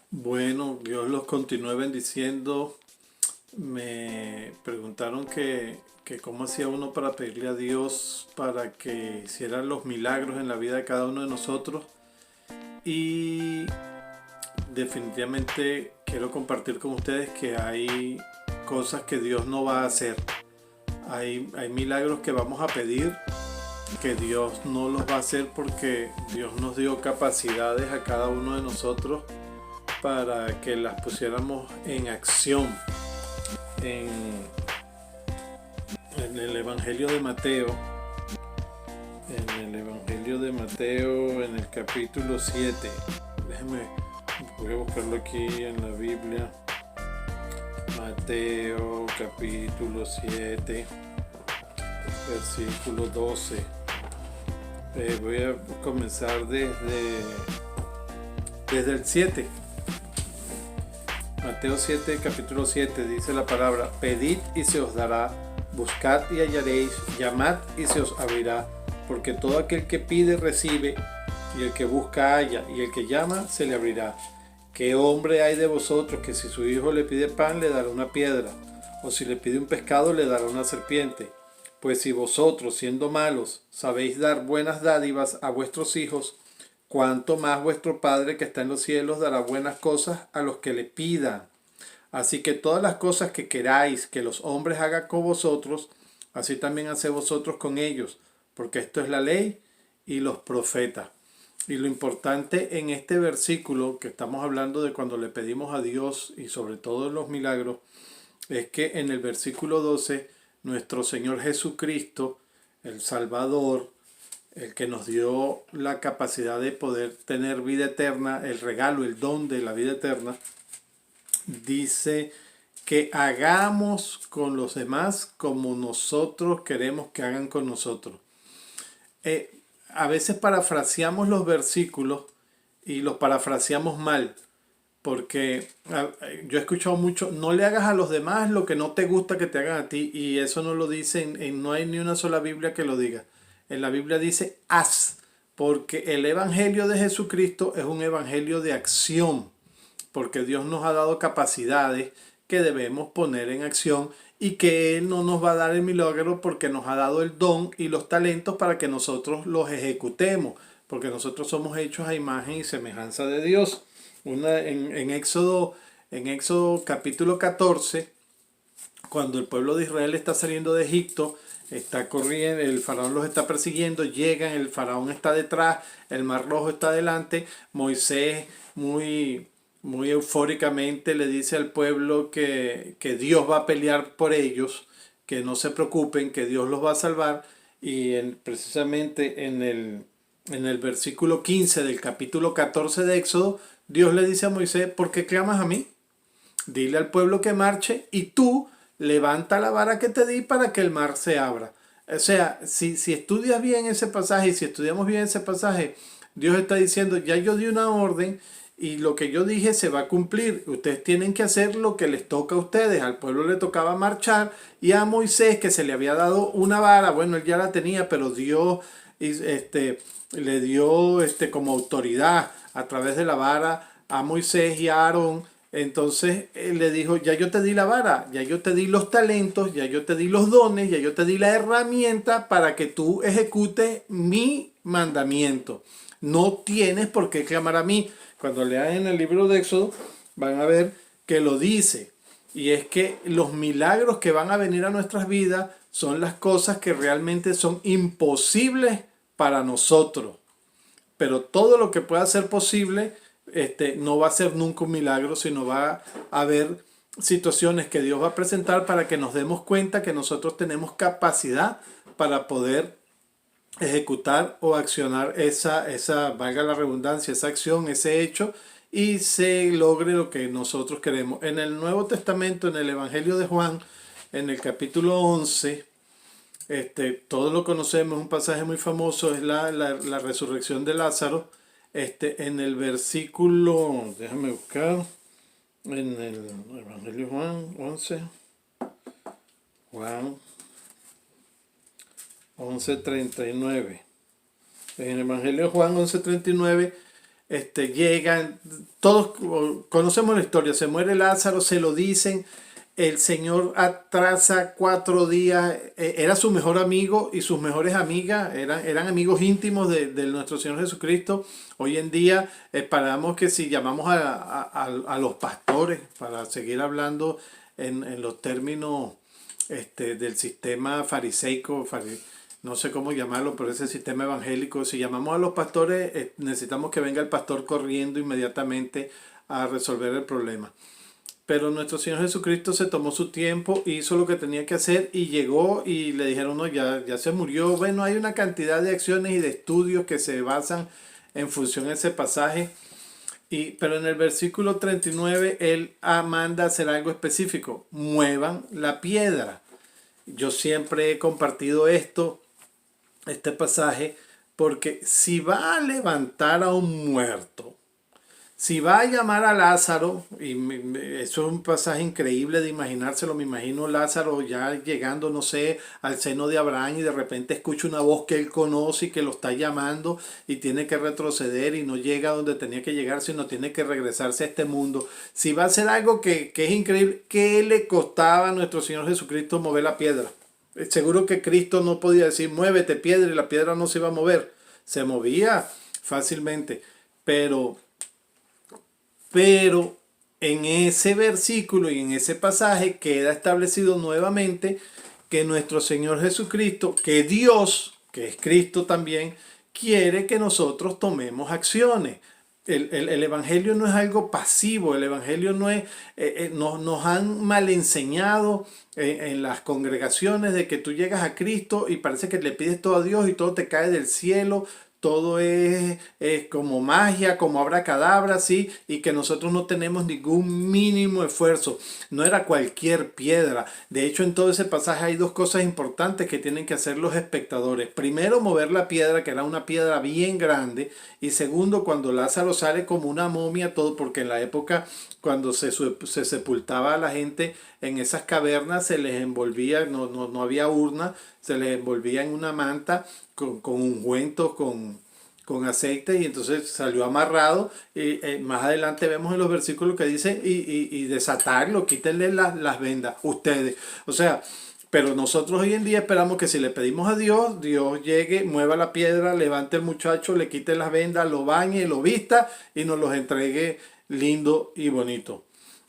Bueno, Dios los continúe bendiciendo. Me preguntaron que cómo hacía uno para pedirle a Dios para que hiciera los milagros en la vida de cada uno de nosotros. Y definitivamente quiero compartir con ustedes que hay cosas que Dios no va a hacer. Hay milagros que vamos a pedir que Dios no los va a hacer porque Dios nos dio capacidades a cada uno de nosotros para que las pusiéramos en acción. En, en el Evangelio de Mateo, en el capítulo 7, déjenme, voy a buscarlo aquí en la Biblia. Mateo capítulo 7, versículo 12. Voy a comenzar desde el 7. Mateo 7, capítulo 7, dice la palabra: pedid y se os dará, buscad y hallaréis, llamad y se os abrirá, porque todo aquel que pide recibe, y el que busca halla, y el que llama se le abrirá. ¿Qué hombre hay de vosotros que si su hijo le pide pan le dará una piedra? ¿O si le pide un pescado le dará una serpiente? Pues si vosotros, siendo malos, sabéis dar buenas dádivas a vuestros hijos, cuánto más vuestro Padre que está en los cielos dará buenas cosas a los que le pidan. Así que todas las cosas que queráis que los hombres hagan con vosotros, así también haced vosotros con ellos, porque esto es la ley y los profetas. Y lo importante en este versículo que estamos hablando de cuando le pedimos a Dios y sobre todo en los milagros, es que en el versículo 12, nuestro Señor Jesucristo, el Salvador, el que nos dio la capacidad de poder tener vida eterna, el regalo, el don de la vida eterna, dice que hagamos con los demás como nosotros queremos que hagan con nosotros. A veces parafraseamos los versículos y los parafraseamos mal, porque yo he escuchado mucho: no le hagas a los demás lo que no te gusta que te hagan a ti, y eso no lo dice, no hay ni una sola Biblia que lo diga. En la Biblia dice haz, porque el Evangelio de Jesucristo es un evangelio de acción, porque Dios nos ha dado capacidades que debemos poner en acción y que Él no nos va a dar el milagro porque nos ha dado el don y los talentos para que nosotros los ejecutemos, porque nosotros somos hechos a imagen y semejanza de Dios. En Éxodo capítulo 14, cuando el pueblo de Israel está saliendo de Egipto, está corriendo, el faraón los está persiguiendo, llegan, el faraón está detrás, el mar rojo está delante. Moisés muy eufóricamente le dice al pueblo que Dios va a pelear por ellos, que no se preocupen, que Dios los va a salvar. Y precisamente en el versículo 15 del capítulo 14 de Éxodo, Dios le dice a Moisés: ¿por qué clamas a mí? Dile al pueblo que marche y tú levanta la vara que te di para que el mar se abra. O sea, si estudias bien ese pasaje, y si estudiamos bien ese pasaje, Dios está diciendo: ya yo di una orden y lo que yo dije se va a cumplir. Ustedes tienen que hacer lo que les toca a ustedes. Al pueblo le tocaba marchar, y a Moisés, que se le había dado una vara, bueno, él ya la tenía, pero Dios le dio como autoridad a través de la vara a Moisés y a Aarón. Entonces él le dijo: ya yo te di la vara, ya yo te di los talentos, ya yo te di los dones, ya yo te di la herramienta para que tú ejecutes mi mandamiento. No tienes por qué clamar a mí. Cuando lean en el libro de Éxodo van a ver que lo dice. Y es que los milagros que van a venir a nuestras vidas son las cosas que realmente son imposibles para nosotros. Pero todo lo que pueda ser posible, no va a ser nunca un milagro, sino va a haber situaciones que Dios va a presentar para que nos demos cuenta que nosotros tenemos capacidad para poder ejecutar o accionar valga la redundancia, esa acción, ese hecho, y se logre lo que nosotros queremos. En el Nuevo Testamento, en el Evangelio de Juan, en el capítulo 11, todos lo conocemos, un pasaje muy famoso, es la resurrección de Lázaro. En el versículo, déjame buscar, en el Evangelio de Juan 11, Juan 11:39. En el Evangelio de Juan 11:39 llegan, todos conocemos la historia, se muere Lázaro, se lo dicen, el Señor atrasa 4 días, era su mejor amigo y sus mejores amigas, eran amigos íntimos de nuestro Señor Jesucristo. Hoy en día esperamos que si llamamos a los pastores, para seguir hablando en los términos del sistema fariseico, no sé cómo llamarlo, pero ese sistema evangélico, si llamamos a los pastores, necesitamos que venga el pastor corriendo inmediatamente a resolver el problema. Pero nuestro Señor Jesucristo se tomó su tiempo, hizo lo que tenía que hacer y llegó y le dijeron, no, ya se murió. Bueno, hay una cantidad de acciones y de estudios que se basan en función de ese pasaje. Pero en el versículo 39 Él manda hacer algo específico. Muevan la piedra. Yo siempre he compartido este pasaje, porque si va a levantar a un muerto, si va a llamar a Lázaro, eso es un pasaje increíble de imaginárselo, me imagino Lázaro ya llegando, no sé, al seno de Abraham y de repente escucha una voz que él conoce y que lo está llamando y tiene que retroceder y no llega a donde tenía que llegar, sino tiene que regresarse a este mundo. Si va a hacer algo que es increíble, ¿qué le costaba a nuestro Señor Jesucristo mover la piedra? Seguro que Cristo no podía decir, muévete piedra, y la piedra no se iba a mover. Se movía fácilmente, pero en ese versículo y en ese pasaje queda establecido nuevamente que nuestro Señor Jesucristo, que Dios, que es Cristo también, quiere que nosotros tomemos acciones. El Evangelio no es algo pasivo, el Evangelio no es, nos han mal enseñado en las congregaciones de que tú llegas a Cristo y parece que le pides todo a Dios y todo te cae del cielo, todo es como magia, como abracadabra, ¿sí? Y que nosotros no tenemos ningún mínimo esfuerzo. No era cualquier piedra. De hecho, en todo ese pasaje hay dos cosas importantes que tienen que hacer los espectadores. Primero, mover la piedra, que era una piedra bien grande. Y segundo, cuando Lázaro sale como una momia, todo, porque en la época cuando se sepultaba a la gente en esas cavernas, se les envolvía, no había urna, se les envolvía en una manta con ungüentos, con aceite, y entonces salió amarrado. Y más adelante vemos en los versículos que dice y desatarlo, quítenle las vendas ustedes. O sea, pero nosotros hoy en día esperamos que si le pedimos a Dios, Dios llegue, mueva la piedra, levante al muchacho, le quite las vendas, lo bañe, lo vista y nos los entregue lindo y bonito.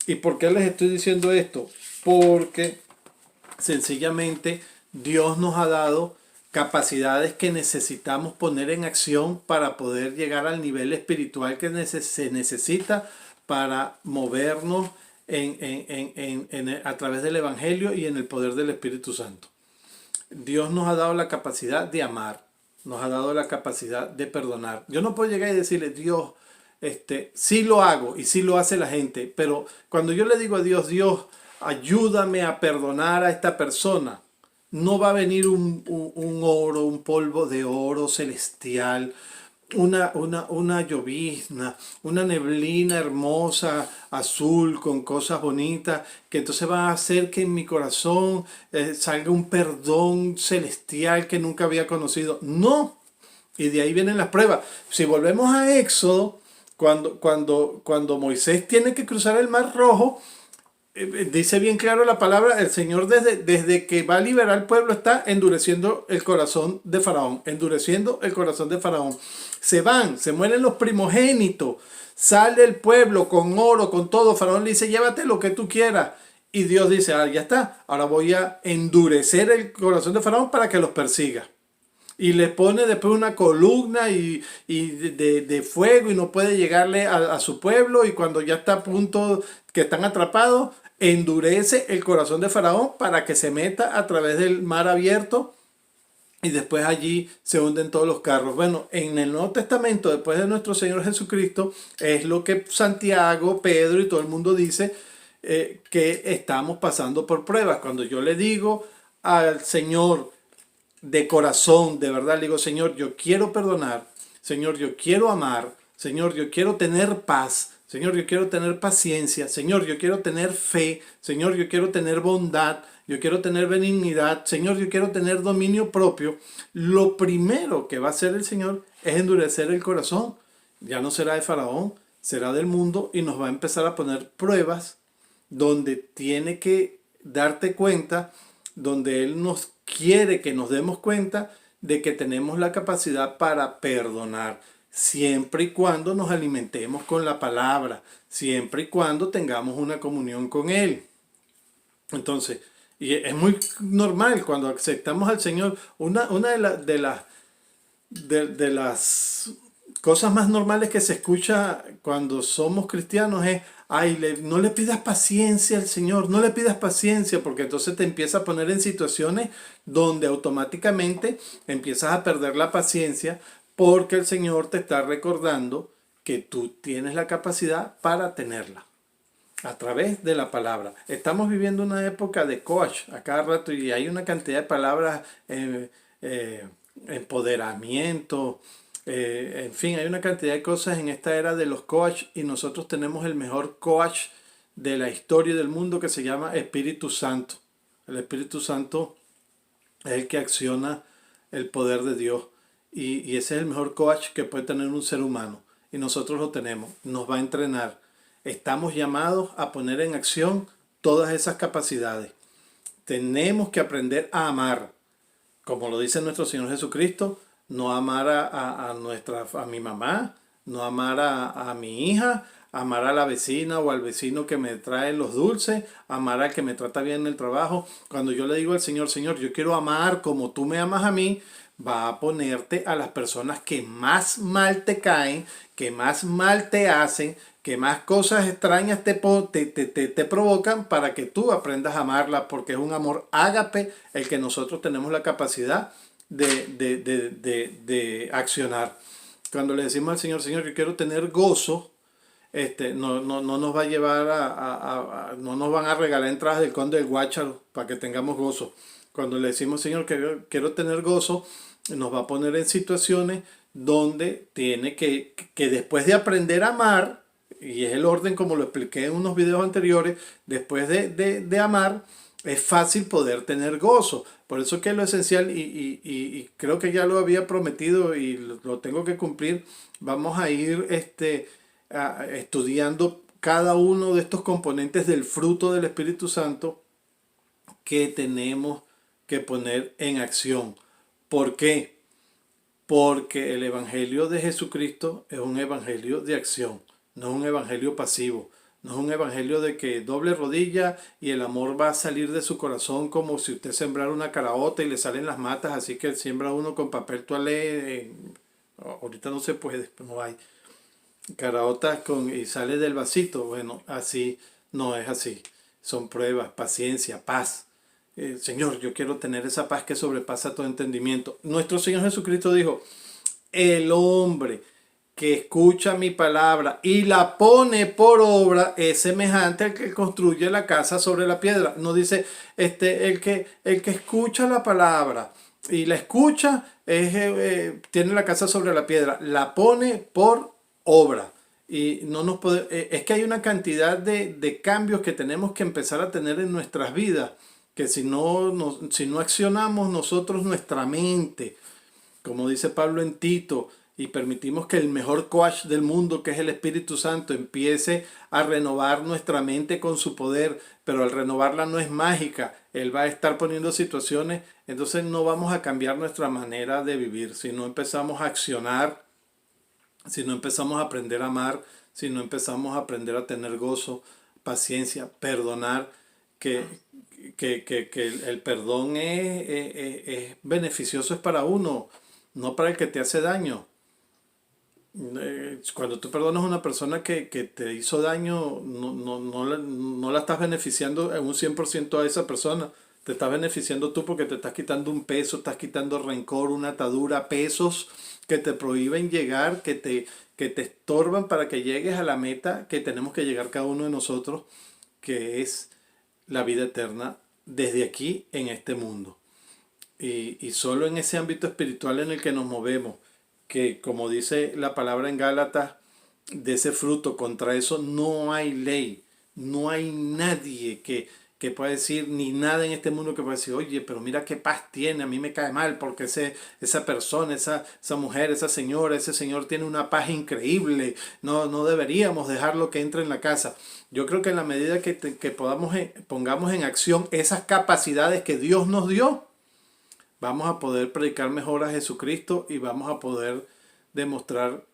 ¿Y por qué les estoy diciendo esto? Porque sencillamente Dios nos ha dado capacidades que necesitamos poner en acción para poder llegar al nivel espiritual que se necesita para movernos a través del Evangelio y en el poder del Espíritu Santo. Dios nos ha dado la capacidad de amar, nos ha dado la capacidad de perdonar. Yo no puedo llegar y decirle, Dios, sí lo hago y sí lo hace la gente, pero cuando yo le digo a Dios, Dios, ayúdame a perdonar a esta persona, no va a venir un oro, un polvo de oro celestial, una llovizna, una neblina hermosa, azul, con cosas bonitas, que entonces va a hacer que en mi corazón salga un perdón celestial que nunca había conocido. No, y de ahí vienen las pruebas. Si volvemos a Éxodo, cuando Moisés tiene que cruzar el Mar Rojo, dice bien claro la palabra, el Señor desde que va a liberar al pueblo está endureciendo el corazón de Faraón, endureciendo el corazón de Faraón. Se mueren los primogénitos, sale el pueblo con oro, con todo. Faraón le dice, llévate lo que tú quieras. Y Dios dice, ya está, ahora voy a endurecer el corazón de Faraón para que los persiga. Y le pone después una columna de fuego y no puede llegarle a su pueblo. Y cuando ya está a punto que están atrapados, endurece el corazón de Faraón para que se meta a través del mar abierto. Y después allí se hunden todos los carros. Bueno, en el Nuevo Testamento, después de nuestro Señor Jesucristo, es lo que Santiago, Pedro y todo el mundo dice, que estamos pasando por pruebas. Cuando yo le digo al Señor, de corazón, de verdad, le digo, Señor, yo quiero perdonar, Señor, yo quiero amar, Señor, yo quiero tener paz, Señor, yo quiero tener paciencia, Señor, yo quiero tener fe, Señor, yo quiero tener bondad, yo quiero tener benignidad, Señor, yo quiero tener dominio propio. Lo primero que va a hacer el Señor es endurecer el corazón Ya no será de Faraón, será del mundo y nos va a empezar a poner pruebas donde tiene que darte cuenta, donde Él nos quiere que nos demos cuenta de que tenemos la capacidad para perdonar, siempre y cuando nos alimentemos con la palabra, siempre y cuando tengamos una comunión con Él. Entonces, y es muy normal cuando aceptamos al Señor, una de las cosas más normales que se escucha cuando somos cristianos es, ay, no le pidas paciencia al Señor, no le pidas paciencia, porque entonces te empieza a poner en situaciones donde automáticamente empiezas a perder la paciencia porque el Señor te está recordando que tú tienes la capacidad para tenerla a través de la palabra. Estamos viviendo una época de coach a cada rato y hay una cantidad de palabras, eh, empoderamiento, en fin, hay una cantidad de cosas en esta era de los coach y nosotros tenemos el mejor coach de la historia del mundo que se llama Espíritu Santo. El Espíritu Santo es el que acciona el poder de Dios y ese es el mejor coach que puede tener un ser humano y nosotros lo tenemos, nos va a entrenar. Estamos llamados a poner en acción todas esas capacidades. Tenemos que aprender a amar, como lo dice nuestro Señor Jesucristo, no amar a mi mamá, no amar a mi hija, amar a la vecina o al vecino que me trae los dulces, amar al que me trata bien en el trabajo. Cuando yo le digo al Señor, Señor, yo quiero amar como tú me amas a mí, va a ponerte a las personas que más mal te caen, que más mal te hacen, que más cosas extrañas te provocan para que tú aprendas a amarla, porque es un amor ágape el que nosotros tenemos la capacidad de accionar. Cuando le decimos al Señor, Señor, yo quiero tener gozo, no nos va a llevar no nos van a regalar entradas del Conde del Guácharo para que tengamos gozo. Cuando le decimos, Señor, que quiero tener gozo, nos va a poner en situaciones donde tiene que después de aprender a amar, y es el orden como lo expliqué en unos videos anteriores, después de amar, es fácil poder tener gozo. Por eso que es lo esencial, y creo que ya lo había prometido y lo tengo que cumplir, vamos a ir estudiando cada uno de estos componentes del fruto del Espíritu Santo que tenemos que poner en acción. ¿Por qué? Porque el Evangelio de Jesucristo es un evangelio de acción, no es un evangelio pasivo, no es un evangelio de que doble rodilla y el amor va a salir de su corazón como si usted sembrara una caraota y le salen las matas, así que siembra uno con papel toalé. Ahorita no se puede, no hay caraotas y sale del vasito. Bueno, así no es así. Son pruebas, paciencia, paz. Señor, yo quiero tener esa paz que sobrepasa todo entendimiento. Nuestro Señor Jesucristo dijo, el hombre que escucha mi palabra y la pone por obra es semejante al que construye la casa sobre la piedra. No dice, el que escucha la palabra y la escucha tiene la casa sobre la piedra, la pone por obra. Y no nos es que hay una cantidad de cambios que tenemos que empezar a tener en nuestras vidas, que si no accionamos nosotros nuestra mente, como dice Pablo en Tito, y permitimos que el mejor coach del mundo, que es el Espíritu Santo, empiece a renovar nuestra mente con su poder, pero al renovarla no es mágica, Él va a estar poniendo situaciones, entonces no vamos a cambiar nuestra manera de vivir, si no empezamos a accionar, si no empezamos a aprender a amar, si no empezamos a aprender a tener gozo, paciencia, perdonar, que el perdón es beneficioso, es para uno, no para el que te hace daño. Cuando tú perdonas a una persona que te hizo daño, no la estás beneficiando en un 100% a esa persona. Te estás beneficiando tú porque te estás quitando un peso, estás quitando rencor, una atadura, pesos que te prohíben llegar, que te estorban para que llegues a la meta que tenemos que llegar cada uno de nosotros, que es la vida eterna desde aquí en este mundo. Y solo en ese ámbito espiritual en el que nos movemos, que como dice la palabra en Gálatas, de ese fruto, contra eso no hay ley, no hay nadie que pueda decir, ni nada en este mundo que pueda decir, oye, pero mira qué paz tiene, a mí me cae mal porque esa persona, esa mujer, esa señora, ese señor tiene una paz increíble, no deberíamos dejarlo que entre en la casa. Yo creo que en la medida que pongamos en acción esas capacidades que Dios nos dio, vamos a poder predicar mejor a Jesucristo y vamos a poder demostrar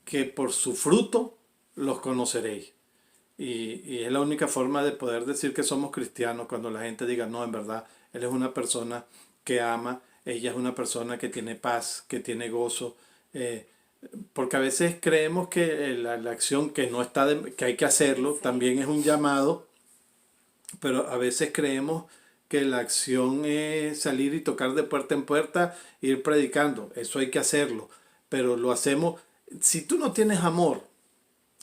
que por su fruto los conoceréis. Y es la única forma de poder decir que somos cristianos, cuando la gente diga, no, en verdad, él es una persona que ama, ella es una persona que tiene paz, que tiene gozo. Porque a veces creemos que la acción que no está que hay que hacerlo, también es un llamado, pero a veces creemos que la acción es salir y tocar de puerta en puerta, ir predicando. Eso hay que hacerlo, pero lo hacemos. Si tú no tienes amor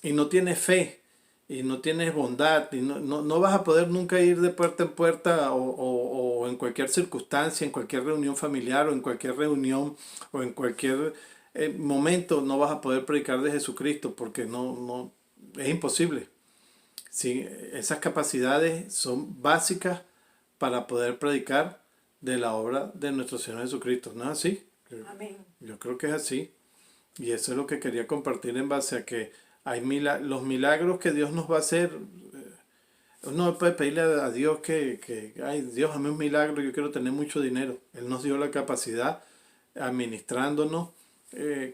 y no tienes fe y no tienes bondad, y no vas a poder nunca ir de puerta en puerta o en cualquier circunstancia, en cualquier reunión familiar o en cualquier reunión o en cualquier momento, no vas a poder predicar de Jesucristo, porque no es imposible. Sí, esas capacidades son básicas para poder predicar de la obra de nuestro Señor Jesucristo. ¿No es así? Amén. Yo creo que es así. Y eso es lo que quería compartir en base a que hay los milagros que Dios nos va a hacer. Uno puede pedirle a Dios ay, Dios, hazme un milagro, yo quiero tener mucho dinero. Él nos dio la capacidad, administrándonos,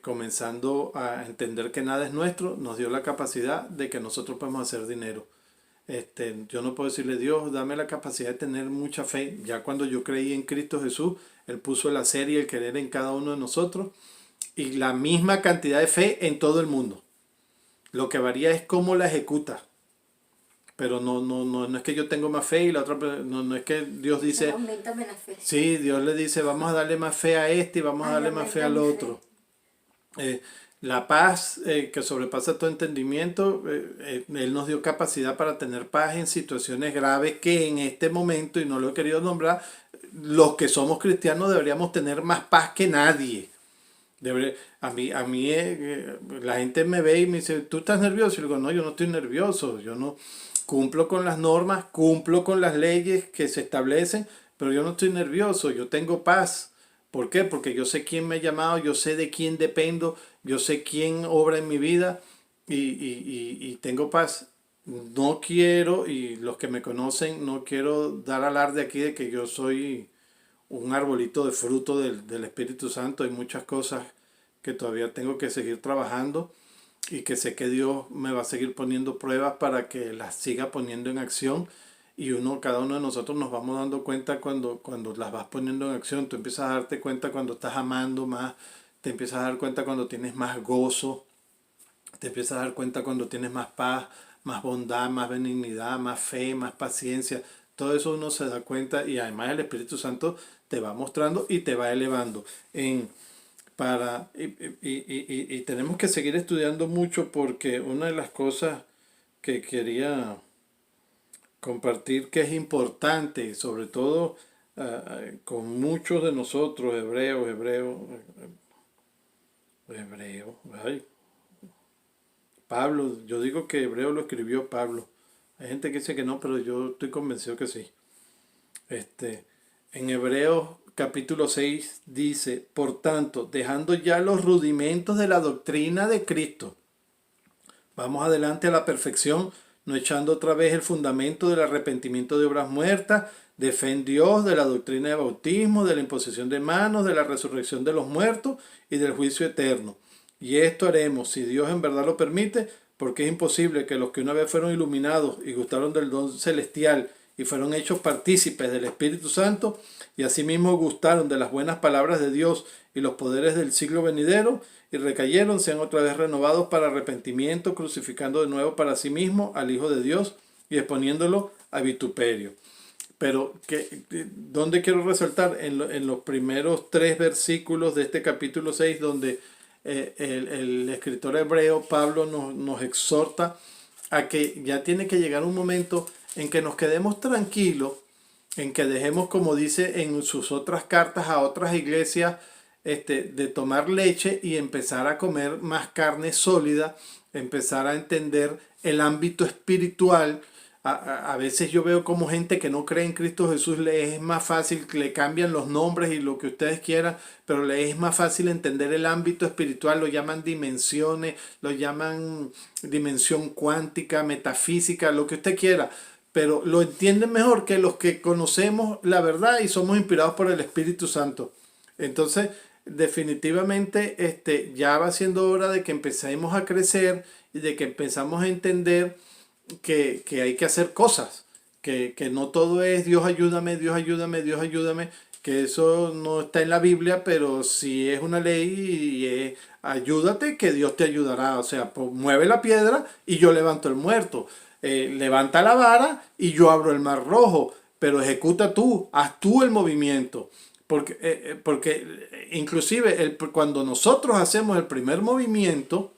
comenzando a entender que nada es nuestro, nos dio la capacidad de que nosotros podemos hacer dinero. Yo no puedo decirle, Dios, dame la capacidad de tener mucha fe. Ya cuando yo creí en Cristo Jesús, Él puso el hacer y el querer en cada uno de nosotros, y la misma cantidad de fe en todo el mundo. Lo que varía es cómo la ejecuta. Pero no es que yo tengo más fe y la otra, no es que Dios dice, Aumentame la fe. sí, Dios le dice, vamos a darle más fe a este y vamos a darle más fe al otro. La paz que sobrepasa todo entendimiento, Él nos dio capacidad para tener paz en situaciones graves que en este momento, y no lo he querido nombrar, los que somos cristianos deberíamos tener más paz que nadie. A mí la gente me ve y me dice, ¿tú estás nervioso? Y le digo, no, yo no estoy nervioso, yo no cumplo con las normas, cumplo con las leyes que se establecen, pero yo no estoy nervioso, yo tengo paz. ¿Por qué? Porque yo sé quién me ha llamado, yo sé de quién dependo, yo sé quién obra en mi vida y tengo paz. No quiero, y los que me conocen, no quiero dar alarde aquí de que yo soy un arbolito de fruto del Espíritu Santo. Hay muchas cosas que todavía tengo que seguir trabajando y que sé que Dios me va a seguir poniendo pruebas para que las siga poniendo en acción. Y cada uno de nosotros nos vamos dando cuenta cuando las vas poniendo en acción. Tú empiezas a darte cuenta cuando estás amando más, te empiezas a dar cuenta cuando tienes más gozo, te empiezas a dar cuenta cuando tienes más paz, más bondad, más benignidad, más fe, más paciencia. Todo eso uno se da cuenta, y además el Espíritu Santo te va mostrando y te va elevando. Y tenemos que seguir estudiando mucho, porque una de las cosas que quería compartir, que es importante, sobre todo con muchos de nosotros, ay, Pablo, yo digo que Hebreo lo escribió Pablo. Hay gente que dice que no, pero yo estoy convencido que sí. En Hebreos capítulo 6 dice, por tanto, dejando ya los rudimentos de la doctrina de Cristo, vamos adelante a la perfección, no echando otra vez el fundamento del arrepentimiento de obras muertas, de fe en Dios, de la doctrina de bautismo, de la imposición de manos, de la resurrección de los muertos y del juicio eterno. Y esto haremos, si Dios en verdad lo permite, porque es imposible que los que una vez fueron iluminados y gustaron del don celestial y fueron hechos partícipes del Espíritu Santo, y asimismo gustaron de las buenas palabras de Dios y los poderes del siglo venidero, y recayeron, sean otra vez renovados para arrepentimiento, crucificando de nuevo para sí mismo al Hijo de Dios y exponiéndolo a vituperio. Pero, ¿dónde quiero resaltar? En los primeros 3 versículos de este capítulo 6, donde el escritor hebreo, Pablo, nos exhorta a que ya tiene que llegar un momento en que nos quedemos tranquilos, en que dejemos, como dice en sus otras cartas a otras iglesias, de tomar leche y empezar a comer más carne sólida, empezar a entender el ámbito espiritual, A veces yo veo como gente que no cree en Cristo Jesús le es más fácil, le cambian los nombres y lo que ustedes quieran, pero le es más fácil entender el ámbito espiritual, lo llaman dimensiones, lo llaman dimensión cuántica, metafísica, lo que usted quiera, pero lo entienden mejor que los que conocemos la verdad y somos inspirados por el Espíritu Santo. Entonces, definitivamente, ya va siendo hora de que empecemos a crecer y de que empezamos a entender que hay que hacer cosas, que no todo es Dios ayúdame, Dios ayúdame, Dios ayúdame, que eso no está en la Biblia, pero sí es una ley y es ayúdate que Dios te ayudará, o sea, pues, mueve la piedra y yo levanto el muerto, levanta la vara y yo abro el mar rojo, pero ejecuta tú, haz tú el movimiento. Porque inclusive cuando nosotros hacemos el primer movimiento,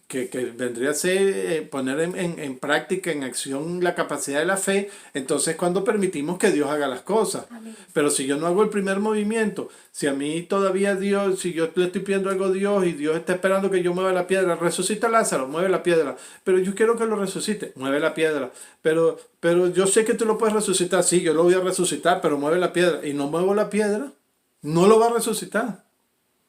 que vendría a ser poner en práctica, en acción la capacidad de la fe, entonces cuando permitimos que Dios haga las cosas. Amén. Pero si yo no hago el primer movimiento, si a mí todavía Dios, si yo le estoy pidiendo algo a Dios y Dios está esperando que yo mueva la piedra, resucita a Lázaro, mueve la piedra, pero yo quiero que lo resucite, mueve la piedra, pero yo sé que tú lo puedes resucitar, sí, yo lo voy a resucitar, pero mueve la piedra, y no muevo la piedra, no lo va a resucitar,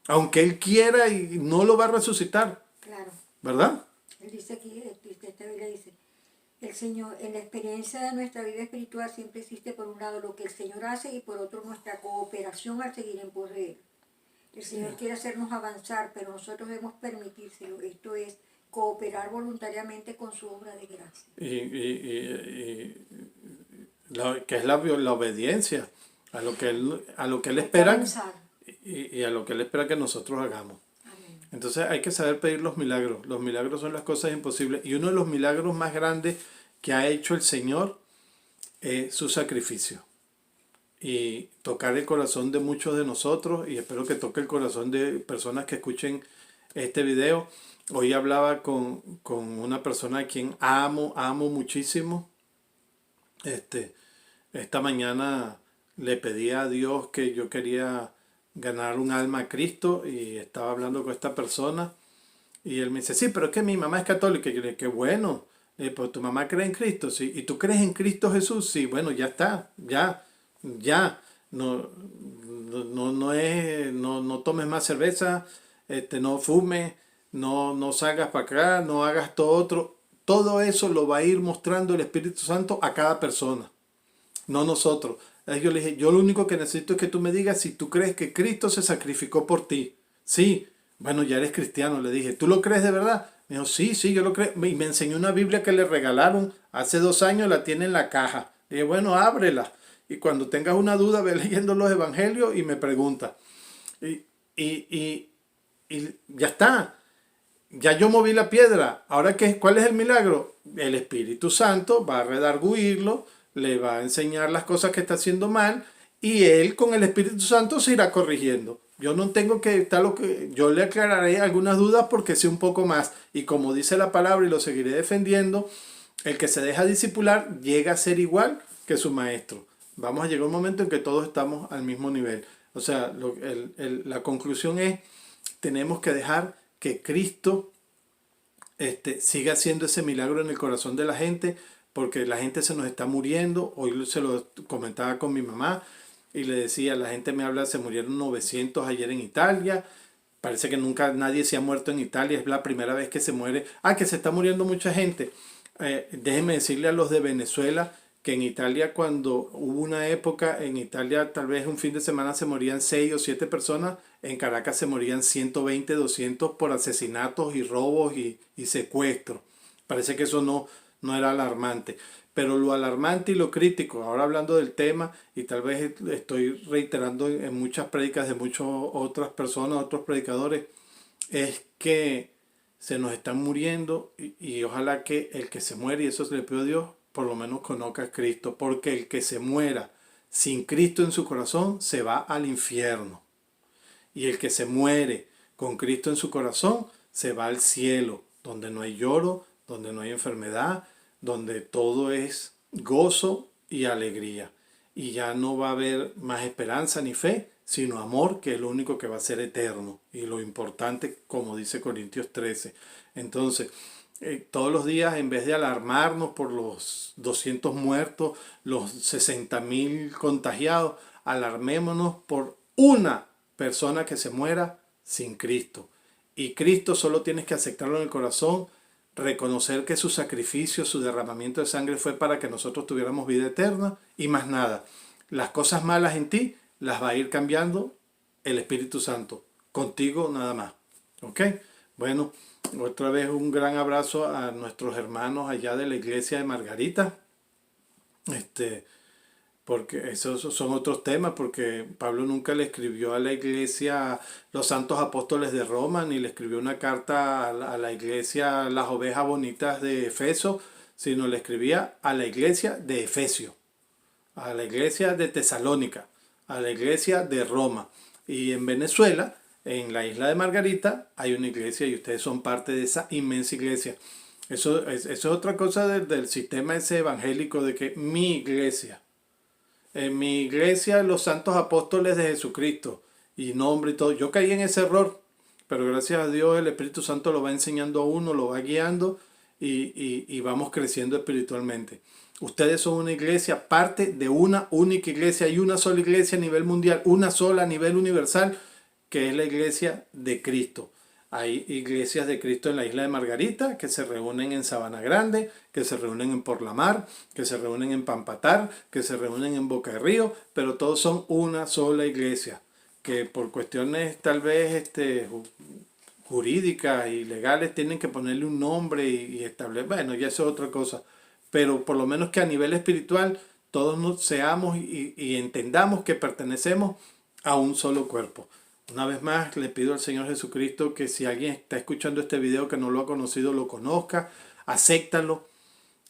aunque Él quiera y no lo va a resucitar. Claro. ¿Verdad? Él dice aquí, esta Biblia dice, el Señor, en la experiencia de nuestra vida espiritual siempre existe por un lado lo que el Señor hace y por otro nuestra cooperación al seguir en pos de Él. El Señor quiere hacernos avanzar, pero nosotros debemos permitírselo. Esto es cooperar voluntariamente con su obra de gracia. Que es la obediencia a lo que Él Hay que espera avanzar. y a lo que Él espera que nosotros hagamos. Amén. Entonces hay que saber pedir los milagros. Los milagros son las cosas imposibles. Y uno de los milagros más grandes que ha hecho el Señor es su sacrificio. Y tocar el corazón de muchos de nosotros, y espero que toque el corazón de personas que escuchen este video. Hoy hablaba con una persona a quien amo muchísimo. Esta mañana le pedí a Dios que yo quería ganar un alma a Cristo y estaba hablando con esta persona y él me dice, sí, pero es que mi mamá es católica. Y yo le dije, qué bueno, pues tu mamá cree en Cristo, sí, y tú crees en Cristo Jesús, sí, bueno, ya está, ya, no, no tomes más cerveza, no fumes, no salgas para acá, no hagas todo eso lo va a ir mostrando el Espíritu Santo a cada persona, no nosotros. Yo le dije, yo lo único que necesito es que tú me digas si tú crees que Cristo se sacrificó por ti. Sí, bueno, ya eres cristiano, le dije, ¿tú lo crees de verdad? Me dijo, sí, yo lo creo. Y me enseñó una Biblia que le regalaron hace 2 años, la tiene en la caja. Le dije, bueno, ábrela. Y cuando tengas una duda, ve leyendo los evangelios y me pregunta. Y ya está. Ya yo moví la piedra. Ahora, ¿cuál es el milagro? El Espíritu Santo va a redarguirlo, le va a enseñar las cosas que está haciendo mal y él con el Espíritu Santo se irá corrigiendo. Yo no tengo que estar yo le aclararé algunas dudas porque sé un poco más y como dice la palabra y lo seguiré defendiendo, el que se deja discipular llega a ser igual que su maestro. Vamos a llegar a un momento en que todos estamos al mismo nivel. O sea, la conclusión es, tenemos que dejar que Cristo siga haciendo ese milagro en el corazón de la gente, porque la gente se nos está muriendo. Hoy se lo comentaba con mi mamá y le decía, la gente me habla, se murieron 900 ayer en Italia, parece que nunca nadie se ha muerto en Italia, es la primera vez que se muere, que se está muriendo mucha gente. Déjenme decirle a los de Venezuela que en Italia, cuando hubo una época, en Italia tal vez un fin de semana se morían 6 o 7 personas, en Caracas se morían 120, 200 por asesinatos y robos y secuestros. Parece que eso no era alarmante. Pero lo alarmante y lo crítico, ahora hablando del tema, y tal vez estoy reiterando en muchas prédicas de muchas otras personas, otros predicadores, es que se nos están muriendo y ojalá que el que se muere, y eso se le pido a Dios, por lo menos conozca a Cristo, porque el que se muera sin Cristo en su corazón se va al infierno. Y el que se muere con Cristo en su corazón se va al cielo, donde no hay lloro, donde no hay enfermedad, donde todo es gozo y alegría. Y ya no va a haber más esperanza ni fe, sino amor, que es lo único que va a ser eterno. Y lo importante, como dice Corintios 13. Entonces, todos los días, en vez de alarmarnos por los 200 muertos, los 60.000 contagiados, alarmémonos por una persona que se muera sin Cristo. Y Cristo solo tienes que aceptarlo en el corazón, reconocer que su sacrificio, su derramamiento de sangre fue para que nosotros tuviéramos vida eterna y más nada. Las cosas malas en ti las va a ir cambiando el Espíritu Santo, contigo nada más. ¿Ok? Bueno, otra vez un gran abrazo a nuestros hermanos allá de la iglesia de Margarita. Porque esos son otros temas, porque Pablo nunca le escribió a la iglesia los santos apóstoles de Roma, ni le escribió una carta a la iglesia las ovejas bonitas de Efeso, sino le escribía a la iglesia de Efesio, a la iglesia de Tesalónica, a la iglesia de Roma. Y en Venezuela, en la isla de Margarita, hay una iglesia y ustedes son parte de esa inmensa iglesia. Eso es otra cosa del sistema ese evangélico de que mi iglesia. En mi iglesia, los santos apóstoles de Jesucristo y nombre y todo. Yo caí en ese error, pero gracias a Dios el Espíritu Santo lo va enseñando a uno, lo va guiando y vamos creciendo espiritualmente. Ustedes son una iglesia, parte de una única iglesia. Hay una sola iglesia a nivel mundial, una sola a nivel universal, que es la iglesia de Cristo. Hay iglesias de Cristo en la isla de Margarita que se reúnen en Sabana Grande, que se reúnen en Porlamar, que se reúnen en Pampatar, que se reúnen en Boca de Río, pero todos son una sola iglesia, que por cuestiones tal vez jurídicas y legales tienen que ponerle un nombre y establecer, bueno, ya eso es otra cosa, pero por lo menos que a nivel espiritual todos nos seamos y entendamos que pertenecemos a un solo cuerpo. Una vez más le pido al Señor Jesucristo que si alguien está escuchando este video que no lo ha conocido, lo conozca, acéptalo,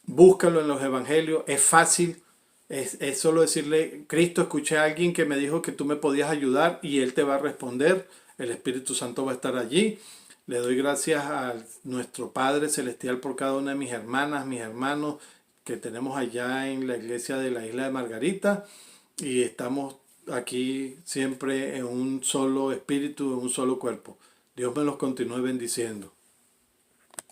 búscalo en los evangelios, es fácil, es solo decirle, Cristo, escuché a alguien que me dijo que tú me podías ayudar y Él te va a responder, el Espíritu Santo va a estar allí. Le doy gracias a nuestro Padre Celestial por cada una de mis hermanas, mis hermanos que tenemos allá en la iglesia de la isla de Margarita y estamos aquí siempre en un solo espíritu, en un solo cuerpo. Dios me los continúe bendiciendo.